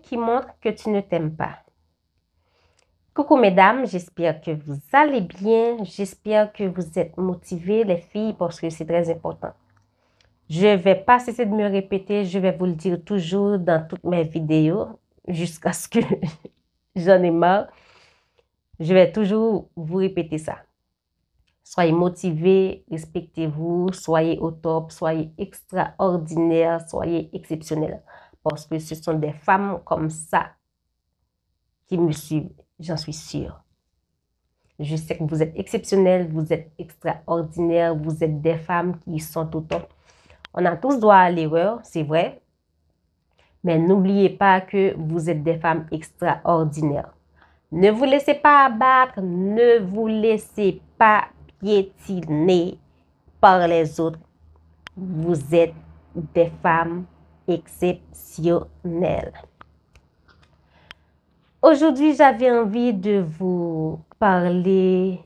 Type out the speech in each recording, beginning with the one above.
qui montrent que tu ne t'aimes pas. Coucou mesdames, j'espère que vous allez bien. J'espère que vous êtes motivées les filles parce que c'est très important. Je ne vais pas cesser de me répéter, je vais vous le dire toujours dans toutes mes vidéos jusqu'à ce que j'en ai marre. Je vais toujours vous répéter ça. Soyez motivés, respectez-vous, soyez au top, soyez extraordinaires, soyez exceptionnels. Parce que ce sont des femmes comme ça qui me suivent, j'en suis sûre. Je sais que vous êtes exceptionnels, vous êtes extraordinaires, vous êtes des femmes qui sont au top. On a tous droit à l'erreur, c'est vrai. Mais n'oubliez pas que vous êtes des femmes extraordinaires. Ne vous laissez pas abattre, ne vous laissez pas piétiner par les autres. Vous êtes des femmes exceptionnelles. Aujourd'hui, j'avais envie de vous parler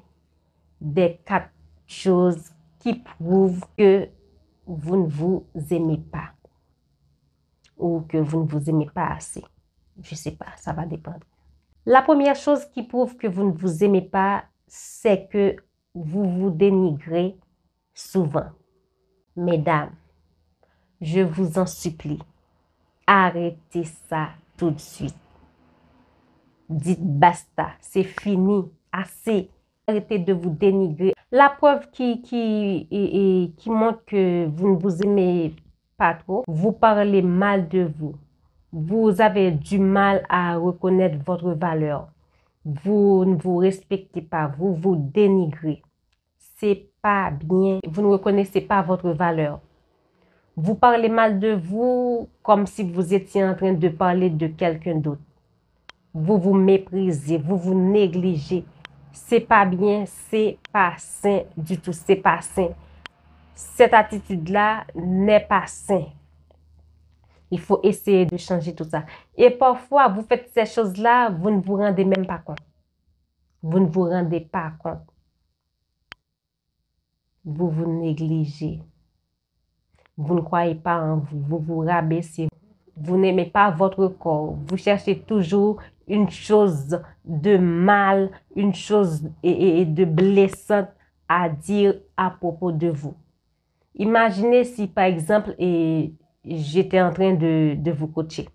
des 4 choses qui prouvent que vous ne vous aimez pas ou que vous ne vous aimez pas assez. Je ne sais pas, ça va dépendre. La première chose qui prouve que vous ne vous aimez pas, c'est que vous vous dénigrez souvent. Mesdames, je vous en supplie, arrêtez ça tout de suite. Dites basta, c'est fini, assez. Arrêtez de vous dénigrer. La preuve qui montre que vous ne vous aimez pas trop, vous parlez mal de vous. Vous avez du mal à reconnaître votre valeur. Vous ne vous respectez pas, vous vous dénigrez. C'est pas bien. Vous ne reconnaissez pas votre valeur. Vous parlez mal de vous comme si vous étiez en train de parler de quelqu'un d'autre. Vous vous méprisez, vous vous négligez. C'est pas bien, c'est pas sain du tout, c'est pas sain. Cette attitude-là n'est pas saine. Il faut essayer de changer tout ça. Et parfois, vous faites ces choses-là, vous ne vous rendez même pas compte. Vous ne vous rendez pas compte. Vous vous négligez. Vous ne croyez pas en vous. Vous vous rabaissez. Vous n'aimez pas votre corps. Vous cherchez toujours une chose de mal, une chose de blessante à dire à propos de vous. Imaginez si, par exemple, j'étais en train de vous coacher.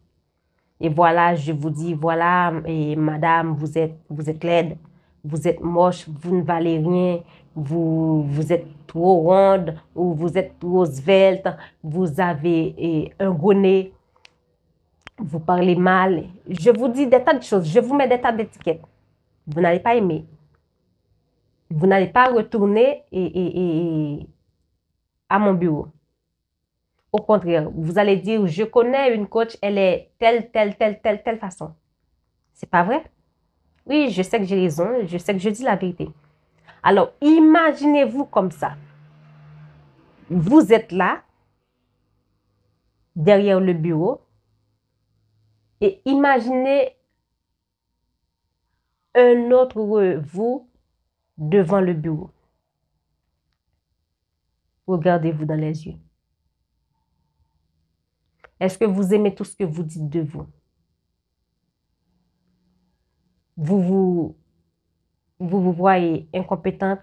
Et voilà, je vous dis, voilà, et madame, vous êtes laide, vous êtes moche, vous ne valez rien, vous êtes trop ronde ou vous êtes trop svelte, vous avez un gros nez, vous parlez mal. Je vous dis des tas de choses, je vous mets des tas d'étiquettes. Vous n'allez pas aimer. Vous n'allez pas retourner à mon bureau. Au contraire, vous allez dire, je connais une coach, elle est telle façon. C'est pas vrai? Oui, je sais que j'ai raison, je sais que je dis la vérité. Alors, imaginez-vous comme ça. Vous êtes là, derrière le bureau, et imaginez un autre vous devant le bureau. Regardez-vous dans les yeux. Est-ce que vous aimez tout ce que vous dites de vous? Vous voyez incompétente,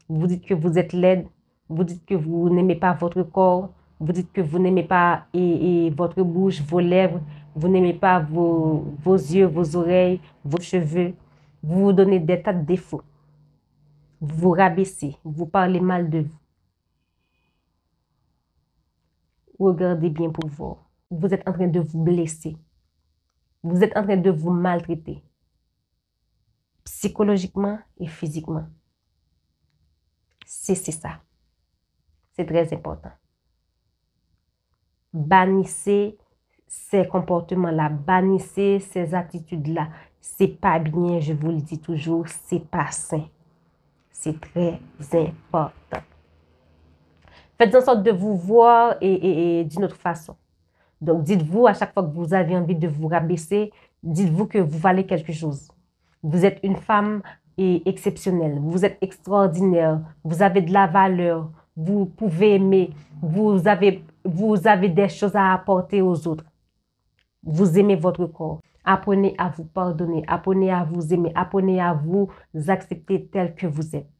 vous dites que vous êtes laide, vous dites que vous n'aimez pas votre corps, vous dites que vous n'aimez pas votre bouche, vos lèvres, vous n'aimez pas vos yeux, vos oreilles, vos cheveux. Vous vous donnez des tas de défauts. Vous vous rabaissez, vous parlez mal de vous. Regardez bien pour voir. Vous êtes en train de vous blesser. Vous êtes en train de vous maltraiter. Psychologiquement et physiquement. C'est ça. C'est très important. Bannissez ces comportements-là. Bannissez ces attitudes-là. C'est pas bien, je vous le dis toujours, c'est pas sain. C'est très important. Faites en sorte de vous voir d'une autre façon. Donc, dites-vous à chaque fois que vous avez envie de vous rabaisser, dites-vous que vous valez quelque chose. Vous êtes une femme exceptionnelle. Vous êtes extraordinaire. Vous avez de la valeur. Vous pouvez aimer. Vous avez des choses à apporter aux autres. vous aimez votre corps. Apprenez à vous pardonner. Apprenez à vous aimer. Apprenez à vous accepter tel que vous êtes.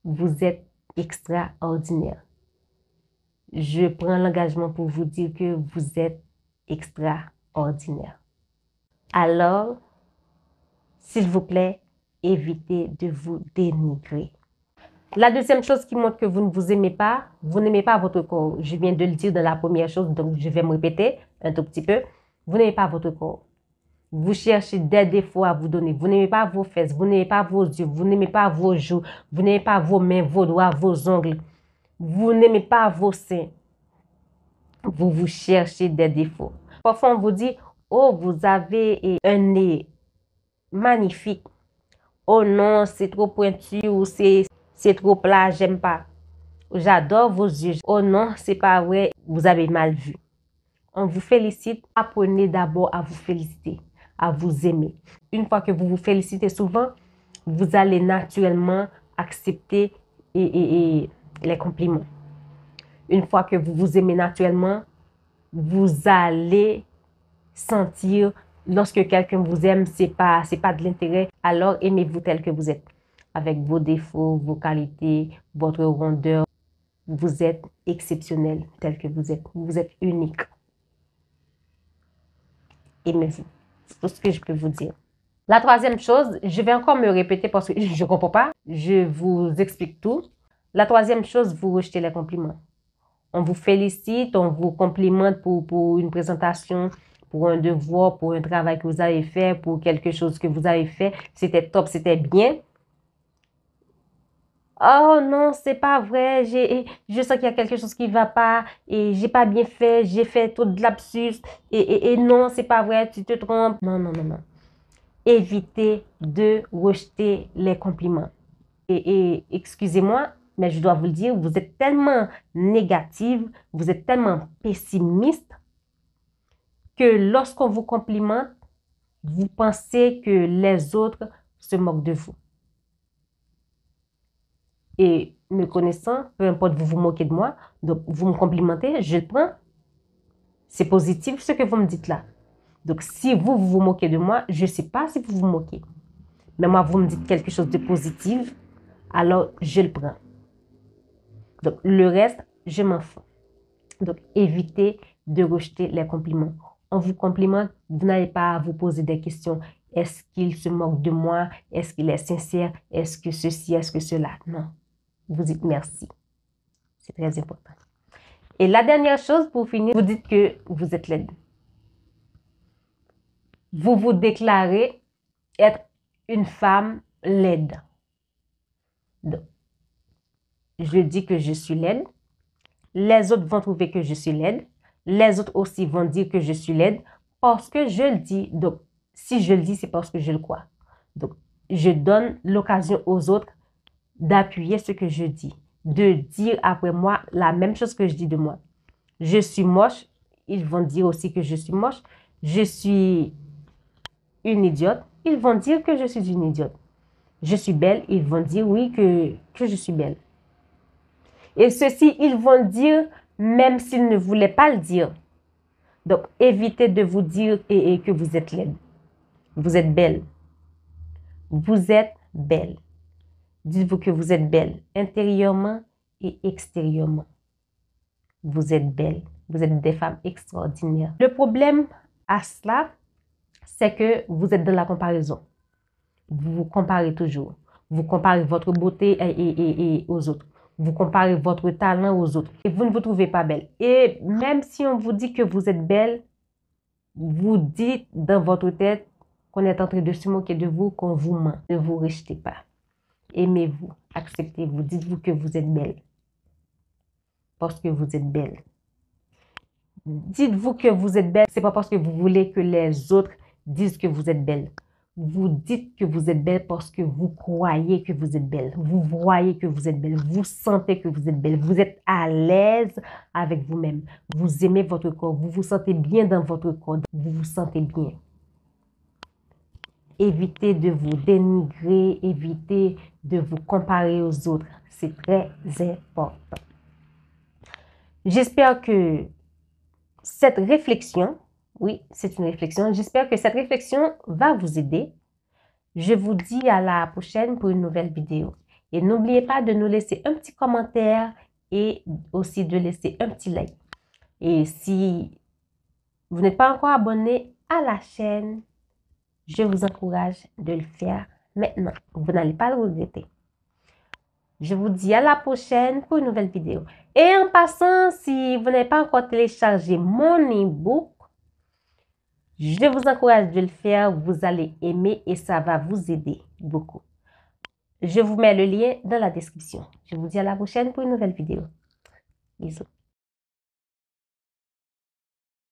Vous êtes extraordinaire. Je prends l'engagement pour vous dire que vous êtes extraordinaire. Alors, s'il vous plaît, évitez de vous dénigrer. La deuxième chose qui montre que vous ne vous aimez pas, vous n'aimez pas votre corps. Je viens de le dire dans la première chose, donc je vais me répéter un tout petit peu. Vous n'aimez pas votre corps. Vous cherchez des défauts à vous donner. Vous n'aimez pas vos fesses, vous n'aimez pas vos yeux, vous n'aimez pas vos joues, vous n'aimez pas vos mains, vos doigts, vos ongles. Vous n'aimez pas vos seins. Vous cherchez des défauts. Parfois, on vous dit, oh, vous avez un nez magnifique. Oh non, c'est trop pointu ou c'est trop plat, j'aime pas. J'adore vos yeux. Oh non, c'est pas vrai, vous avez mal vu. On vous félicite. Apprenez d'abord à vous féliciter, à vous aimer. Une fois que vous vous félicitez souvent, vous allez naturellement accepter les compliments. Une fois que vous vous aimez naturellement, vous allez sentir lorsque quelqu'un vous aime, c'est pas de l'intérêt. Alors aimez-vous tel que vous êtes, avec vos défauts, vos qualités, votre rondeur. Vous êtes exceptionnel tel que vous êtes. Vous êtes unique. Aimez-vous. C'est tout ce que je peux vous dire. La troisième chose, je vais encore me répéter parce que je ne comprends pas. Je vous explique tout. La troisième chose, vous rejetez les compliments. On vous félicite, on vous complimente pour une présentation, pour un devoir, pour un travail que vous avez fait, pour quelque chose que vous avez fait. C'était top, c'était bien. Oh non, c'est pas vrai, je sens qu'il y a quelque chose qui ne va pas et j'ai pas bien fait, j'ai fait trop de lapsus et non, c'est pas vrai, tu te trompes. Non, non, non, non. Évitez de rejeter les compliments. Et excusez-moi, mais je dois vous le dire, vous êtes tellement négative, vous êtes tellement pessimiste que lorsqu'on vous complimente, vous pensez que les autres se moquent de vous. Et me connaissant, peu importe, vous vous moquez de moi, donc vous me complimentez, je le prends. C'est positif ce que vous me dites là. Donc si vous vous moquez de moi, je ne sais pas si vous vous moquez. Mais moi, vous me dites quelque chose de positif, alors je le prends. Donc le reste, je m'en fous. Donc évitez de rejeter les compliments. On vous complimente, vous n'avez pas à vous poser des questions. Est-ce qu'il se moque de moi? Est-ce qu'il est sincère? Est-ce que ceci? Est-ce que cela? Non. Vous dites merci. C'est très important. Et la dernière chose, pour finir, vous dites que vous êtes laide. Vous vous déclarez être une femme laide. Donc, je dis que je suis laide. Les autres vont trouver que je suis laide. Les autres aussi vont dire que je suis laide parce que je le dis. Donc, si je le dis, c'est parce que je le crois. Donc, je donne l'occasion aux autres d'appuyer ce que je dis, de dire après moi la même chose que je dis de moi. Je suis moche, ils vont dire aussi que je suis moche. Je suis une idiote, ils vont dire que je suis une idiote. Je suis belle, ils vont dire oui que je suis belle. Et ceci, ils vont dire même s'ils ne voulaient pas le dire. Donc, évitez de vous dire que vous êtes laide. Vous êtes belle. Vous êtes belle. Dites-vous que vous êtes belle intérieurement et extérieurement. Vous êtes belle. Vous êtes des femmes extraordinaires. Le problème à cela, c'est que vous êtes dans la comparaison. Vous vous comparez toujours. Vous comparez votre beauté et aux autres. Vous comparez votre talent aux autres. Et vous ne vous trouvez pas belle. Et même si on vous dit que vous êtes belle, vous dites dans votre tête qu'on est en train de se moquer de vous, qu'on vous ment. Ne vous rejetez pas. Aimez-vous, acceptez-vous, dites-vous que vous êtes belle. Parce que vous êtes belle. Dites-vous que vous êtes belle, c'est pas parce que vous voulez que les autres disent que vous êtes belle. Vous dites que vous êtes belle parce que vous croyez que vous êtes belle. Vous voyez que vous êtes belle. Vous sentez que vous êtes belle. Vous êtes à l'aise avec vous-même. Vous aimez votre corps. Vous vous sentez bien dans votre corps. Vous vous sentez bien. Évitez de vous dénigrer. Évitez de vous comparer aux autres. C'est très important. J'espère que cette réflexion Oui, c'est une réflexion. J'espère que cette réflexion va vous aider. Je vous dis à la prochaine pour une nouvelle vidéo. Et n'oubliez pas de nous laisser un petit commentaire et aussi de laisser un petit like. Et si vous n'êtes pas encore abonné à la chaîne, je vous encourage de le faire maintenant. Vous n'allez pas le regretter. Je vous dis à la prochaine pour une nouvelle vidéo. Et en passant, si vous n'avez pas encore téléchargé mon e-book, je vous encourage de le faire. Vous allez aimer et ça va vous aider beaucoup. Je vous mets le lien dans la description. Je vous dis à la prochaine pour une nouvelle vidéo. Bisous.